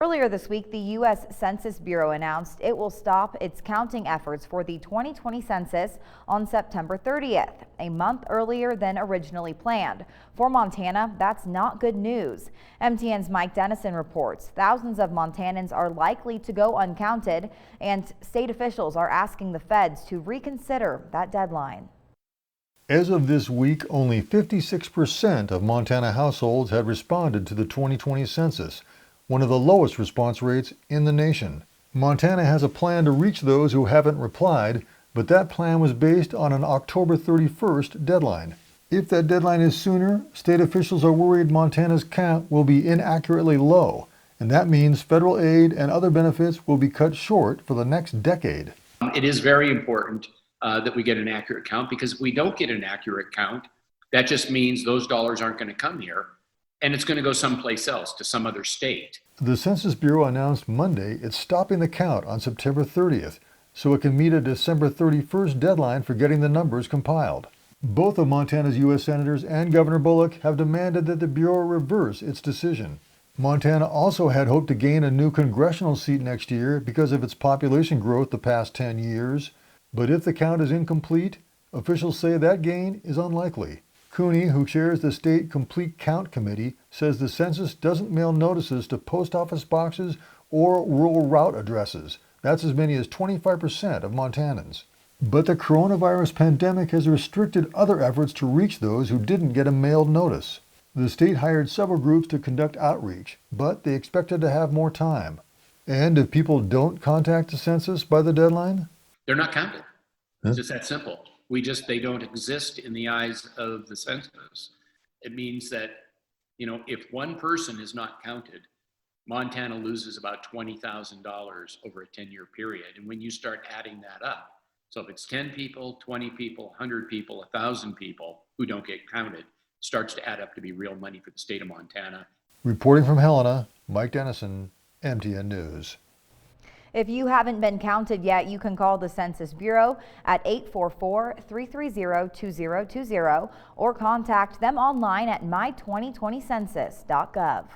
Earlier this week, the U.S. Census Bureau announced it will stop its counting efforts for the 2020 census on September 30th, a month earlier than originally planned. For Montana, that's not good news. MTN's Mike Dennison reports thousands of Montanans are likely to go uncounted, and state officials are asking the feds to reconsider that deadline. As of this week, only 56% of Montana households had responded to the 2020 census, one of the lowest response rates in the nation. Montana has a plan to reach those who haven't replied, but that plan was based on an October 31st deadline. If that deadline is sooner, state officials are worried Montana's count will be inaccurately low, and that means federal aid and other benefits will be cut short for the next decade. It is very important that we get an accurate count, because if we don't get an accurate count, that just means those dollars aren't going to come here. And it's going to go someplace else, to some other state. The Census Bureau announced Monday it's stopping the count on September 30th, so it can meet a December 31st deadline for getting the numbers compiled. Both of Montana's U.S. Senators and Governor Bullock have demanded that the Bureau reverse its decision. Montana also had hoped to gain a new congressional seat next year because of its population growth the past 10 years. But if the count is incomplete, officials say that gain is unlikely. Cooney, who chairs the State Complete Count Committee, says the census doesn't mail notices to post office boxes or rural route addresses. That's as many as 25% of Montanans. But the coronavirus pandemic has restricted other efforts to reach those who didn't get a mailed notice. The state hired several groups to conduct outreach, but they expected to have more time. And if people don't contact the census by the deadline? They're not counted. It's just that simple. They don't exist in the eyes of the census. It means that, if one person is not counted, Montana loses about $20,000 over a 10-year period. And when you start adding that up, so if it's 10 people, 20 people, 100 people, 1,000 people who don't get counted, it starts to add up to be real money for the state of Montana. Reporting from Helena, Mike Dennison, MTN News. If you haven't been counted yet, you can call the Census Bureau at 844-330-2020 or contact them online at my2020census.gov.